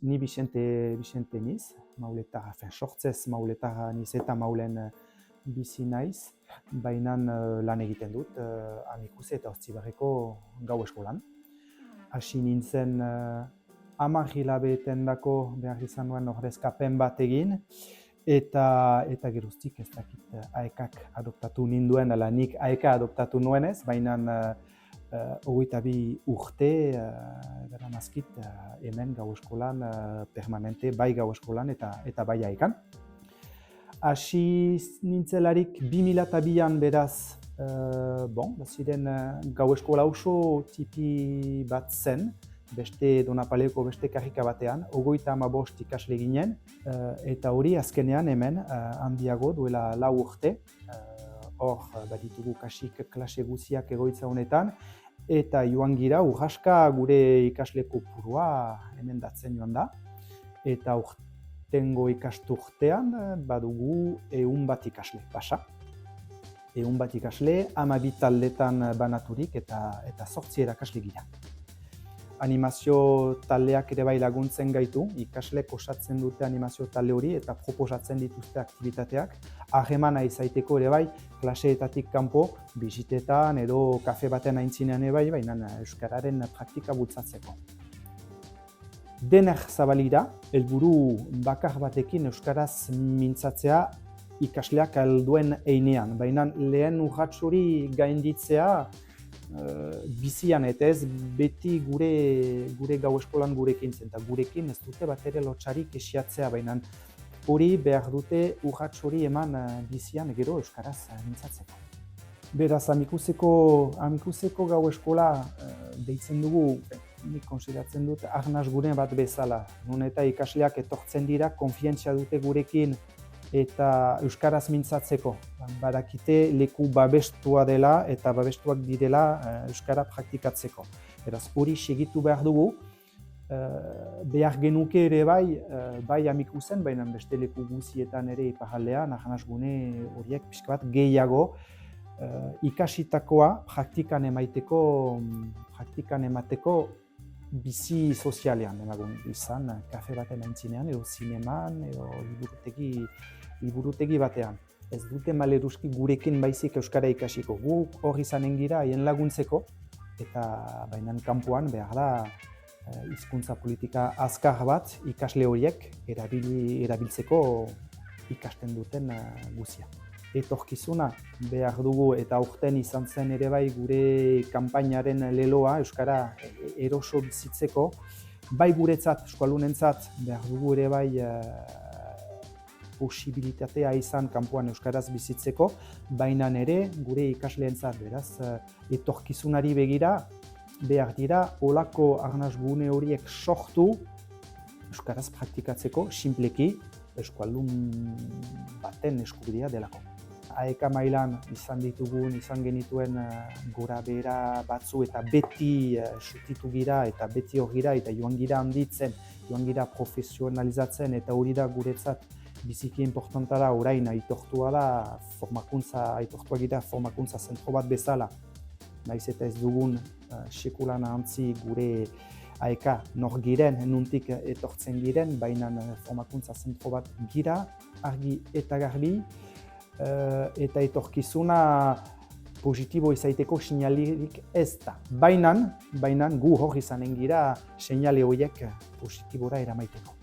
ni Vicente niz, Mauleta, sortzez Mauleta niz eta Maulen bizi naiz, baina lan egiten dut Amikuz eta Ortzibarreko gau eskolan. Hasi nintzen 10 hilabetendako behar izan nuen ordezkapen bat egin, eta geroztik ez dakit AEKak adoptatu ninduen, ala nik AEKa adoptatu nuenez, baina 22 urte daramazkit hemen gau eskolan permanente, bai gau eskolan eta bai AEKan. Hasi nintzelarik 2002an beraz, ziren gau eskola oso tipi bat zen, beste Donapaleko beste karrika batean, 35 ikasle ginen, eta hori azkenean hemen handiago duela 4 urte, hor baditugu kasik klase guziak egoitza honetan, eta joan gira urraska gure ikasle kopurua emendatzen joan da, eta urtengo ikasturtean badugu 100 ikasle, pasa. 100 ikasle, 12 taldetan banaturik eta 8 erakasle gira. Animazio taldeak ere bai laguntzen gaitu, ikaslek osatzen dute animazio talde hori eta proposatzen dituzte aktibitateak. Harremana izaiteko ere bai, klaseetatik kanpo, bisitetan edo kafe baten aintzinean ere bai, baina euskararen praktika bultzatzeko. Dener zabalira, helburu bakar batekin euskaraz mintzatzea ikasleak helduen einean, baina lehen urrats hori gainditzea bizian eta ez beti gure gau eskolan gurekin zen, eta gurekin ez dute bat ere lotsarik esiatzea, baina hori behar dute urrats hori eman bizian gero euskaraz mintzatzeko. Beraz, Amikuzeko gau eskola deitzen dugu, nik konsideratzen dut arnas gune bat bezala, nun eta ikasleak etortzen dira, konfientzia dute gurekin eta euskaraz mintzatzeko. Badakite leku babestua dela eta babestuak direla euskara praktikatzeko. Beraz, hori segitu behar dugu, behar genuke ere bai Amikuzen, baina beste leku guzietan ere iparraldean, arnas gune horiek pixka bat gehiago, ikasitakoa praktikan emateko bizi sozialean, emagun izan, kafe baten aintzinean, edo zineman, edo liburutegi batean. Ez dute maleruski gurekin baizik euskara ikasiko. Gu hor izanen gira haien laguntzeko, eta bainan kanpoan behar da hizkuntza politika azkar bat ikasle horiek erabiltzeko ikasten duten guzia. Etorkizuna behar dugu eta aurten izan zen ere bai gure kanpainaren leloa euskara eroso bizitzeko, bai guretzat, euskalunentzat behar dugu ere bai posibilitatea izan kanpoan euskaraz bizitzeko, baina ere gure ikasleentzat, beraz etorkizunari begira behar dira olako arnas gune horiek sortu euskaraz praktikatzeko sinpleki euskaldun baten eskubidea delako. AEK mailan izan genituen gora behera batzu eta beti sutitu gira eta beti hor gira eta joan gira handitzen, joan gira profesionalizatzen eta hori da guretzat biziki importanta da orain aitortua gira formakuntza zentro bat bezala. Naiz eta ez dugun sekulan ahantzi gure AEK nor giren, nuntik etortzen giren, baina formakuntza zentro bat gira, argi eta garbi, eta etorkizuna positibo izaiteko seinalerik ez da. Baina gu hor izanen gira seinale horiek positibora eramaiteko.